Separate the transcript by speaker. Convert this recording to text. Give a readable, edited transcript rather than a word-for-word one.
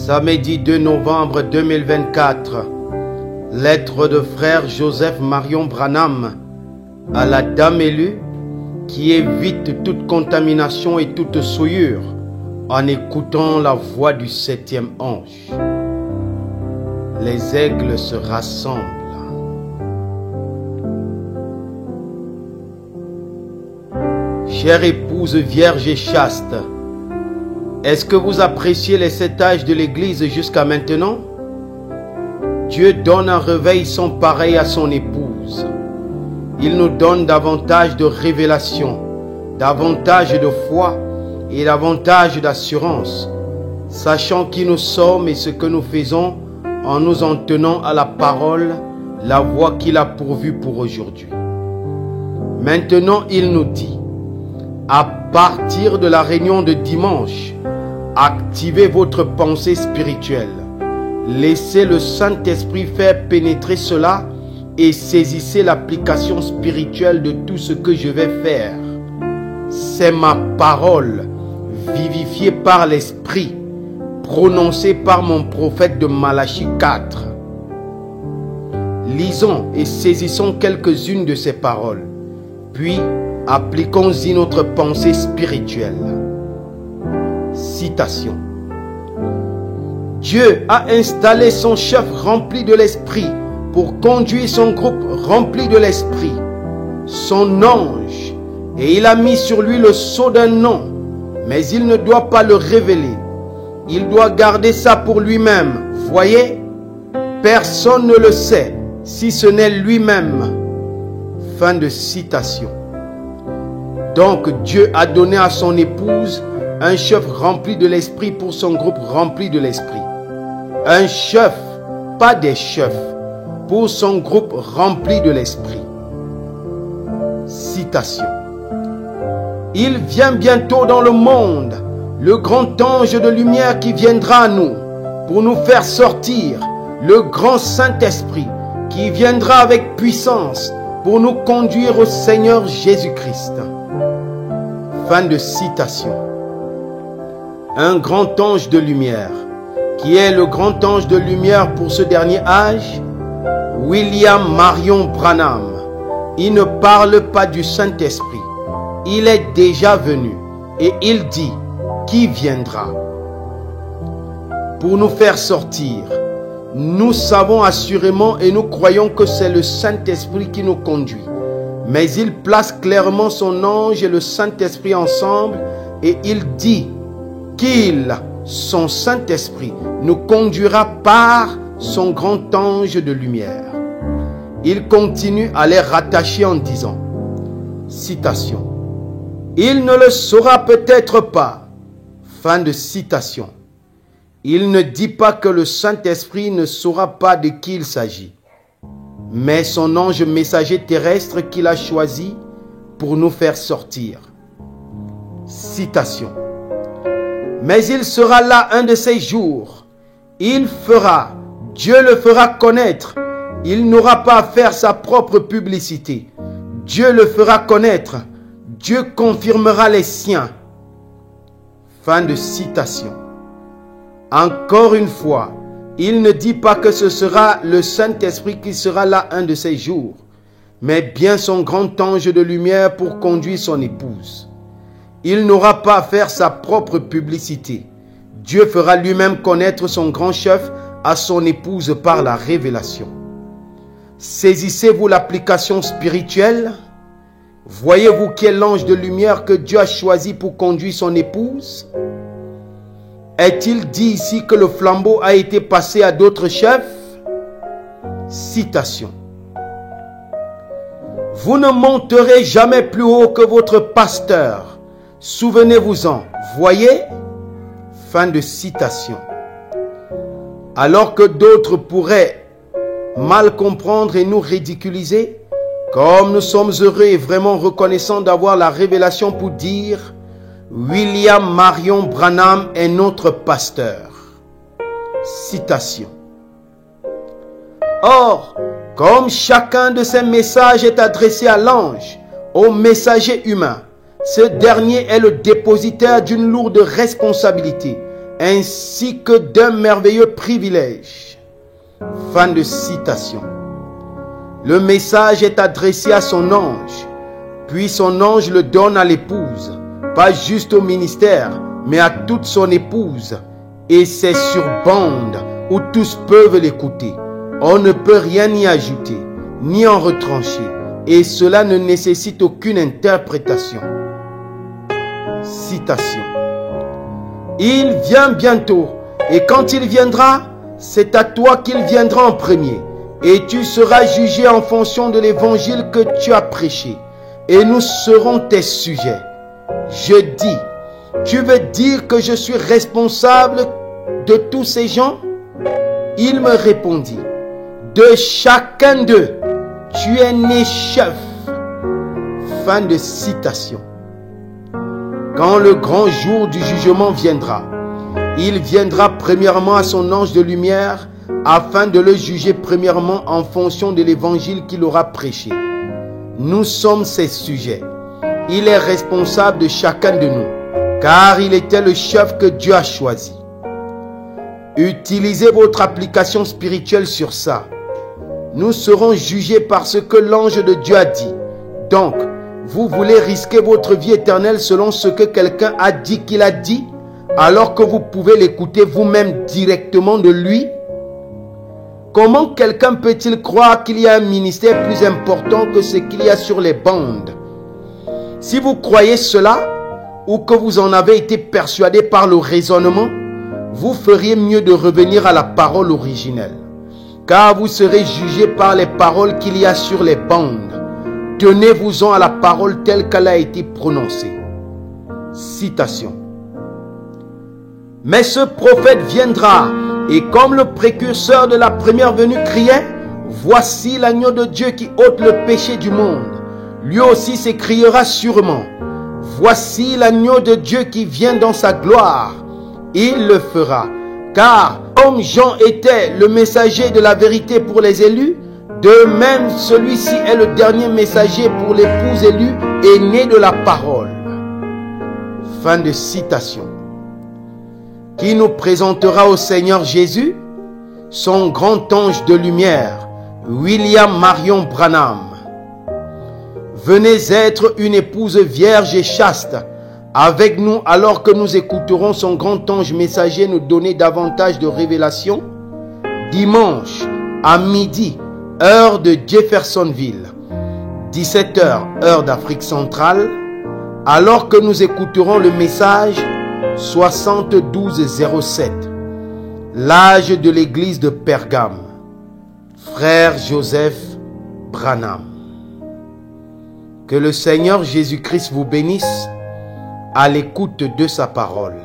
Speaker 1: Samedi 2 novembre 2024, lettre de frère Joseph Marion Branham à la dame élue qui évite toute contamination et toute souillure en écoutant la voix du septième ange. Les aigles se rassemblent. Chère épouse vierge et chaste, est-ce que vous appréciez les 7 âges de l'Église jusqu'à maintenant? Dieu donne un réveil sans pareil à son épouse. Il nous donne davantage de révélation, davantage de foi et davantage d'assurance, sachant qui nous sommes et ce que nous faisons en nous en tenant à la parole, la voie qu'il a pourvue pour aujourd'hui. Maintenant, il nous dit, à partir de la réunion de dimanche, activez votre pensée spirituelle. Laissez le Saint-Esprit faire pénétrer cela et saisissez l'application spirituelle de tout ce que je vais faire. C'est ma parole, vivifiée par l'Esprit, prononcée par mon prophète de Malachie 4. Lisons et saisissons quelques-unes de ces paroles, puis appliquons-y notre pensée spirituelle. Citation. Dieu a installé son chef rempli de l'Esprit pour conduire son groupe rempli de l'Esprit, son ange, et il a mis sur lui le sceau d'un nom, mais il ne doit pas le révéler. Il doit garder ça pour lui-même. Voyez, personne ne le sait si ce n'est lui-même. Fin de citation. Donc Dieu a donné à son épouse un chef rempli de l'Esprit pour son groupe rempli de l'Esprit. Un chef, pas des chefs, pour son groupe rempli de l'Esprit. Citation. Il vient bientôt dans le monde, le grand ange de lumière qui viendra à nous pour nous faire sortir, le grand Saint-Esprit qui viendra avec puissance pour nous conduire au Seigneur Jésus-Christ. Fin de citation. Un grand ange de lumière. Qui est le grand ange de lumière pour ce dernier âge? William Marion Branham. Il ne parle pas du Saint-Esprit. Il est déjà venu. Et il dit, qui viendra? Pour nous faire sortir. Nous savons assurément et nous croyons que c'est le Saint-Esprit qui nous conduit. Mais il place clairement son ange et le Saint-Esprit ensemble et il dit qu'il, son Saint-Esprit, nous conduira par son grand ange de lumière. Il continue à les rattacher en disant, citation, « Il ne le saura peut-être pas. » Fin de citation. Il ne dit pas que le Saint-Esprit ne saura pas de qui il s'agit, mais son ange messager terrestre qu'il a choisi pour nous faire sortir. Citation. Mais il sera là un de ces jours. Il fera, Dieu le fera connaître. Il n'aura pas à faire sa propre publicité. Dieu le fera connaître. Dieu confirmera les siens. Fin de citation. Encore une fois, il ne dit pas que ce sera le Saint-Esprit qui sera là un de ces jours, mais bien son grand ange de lumière pour conduire son épouse. Il n'aura pas à faire sa propre publicité. Dieu fera lui-même connaître son grand chef à son épouse par la révélation. Saisissez-vous l'application spirituelle? Voyez-vous qui est l'ange de lumière que Dieu a choisi pour conduire son épouse? Est-il dit ici que le flambeau a été passé à d'autres chefs? Citation. Vous ne monterez jamais plus haut que votre pasteur. Souvenez-vous-en. Voyez? Fin de citation. Alors que d'autres pourraient mal comprendre et nous ridiculiser, comme nous sommes heureux et vraiment reconnaissants d'avoir la révélation pour dire William Marion Branham est notre pasteur. Citation. Or, comme chacun de ces messages est adressé à l'ange, au messager humain, ce dernier est le dépositaire d'une lourde responsabilité ainsi que d'un merveilleux privilège. » Fin de citation. Le message est adressé à son ange, puis son ange le donne à l'épouse, pas juste au ministère, mais à toute son épouse, et c'est sur bande où tous peuvent l'écouter. On ne peut rien y ajouter, ni en retrancher, et cela ne nécessite aucune interprétation. Citation. Il vient bientôt, et quand il viendra, c'est à toi qu'il viendra en premier, et tu seras jugé en fonction de l'évangile que tu as prêché, et nous serons tes sujets. Je dis, tu veux dire que je suis responsable de tous ces gens? Il me répondit, de chacun d'eux, tu es né chef. Fin de citation. Quand le grand jour du jugement viendra, il viendra premièrement à son ange de lumière afin de le juger premièrement en fonction de l'évangile qu'il aura prêché. Nous sommes ses sujets. Il est responsable de chacun de nous, car il était le chef que Dieu a choisi. Utilisez votre application spirituelle sur ça. Nous serons jugés par ce que l'ange de Dieu a dit. Donc, vous voulez risquer votre vie éternelle selon ce que quelqu'un a dit qu'il a dit, alors que vous pouvez l'écouter vous-même directement de lui? Comment quelqu'un peut-il croire qu'il y a un ministère plus important que ce qu'il y a sur les bandes? Si vous croyez cela, ou que vous en avez été persuadé par le raisonnement, vous feriez mieux de revenir à la parole originelle, car vous serez jugé par les paroles qu'il y a sur les bandes. Tenez-vous-en à la parole telle qu'elle a été prononcée. Citation. Mais ce prophète viendra, et comme le précurseur de la première venue criait, « Voici l'agneau de Dieu qui ôte le péché du monde », lui aussi s'écriera sûrement, « Voici l'agneau de Dieu qui vient dans sa gloire ». Il le fera, car comme Jean était le messager de la vérité pour les élus, de même celui-ci est le dernier messager pour l'épouse élue et né de la parole. Fin de citation. Qui nous présentera au Seigneur Jésus? Son grand ange de lumière, William Marion Branham. Venez être une épouse vierge et chaste avec nous alors que nous écouterons son grand ange messager nous donner davantage de révélations. Dimanche à midi, heure de Jeffersonville, 17h, heure d'Afrique centrale, alors que nous écouterons le message 7207, l'âge de l'église de Pergame, frère Joseph Branham. Que le Seigneur Jésus-Christ vous bénisse à l'écoute de sa parole.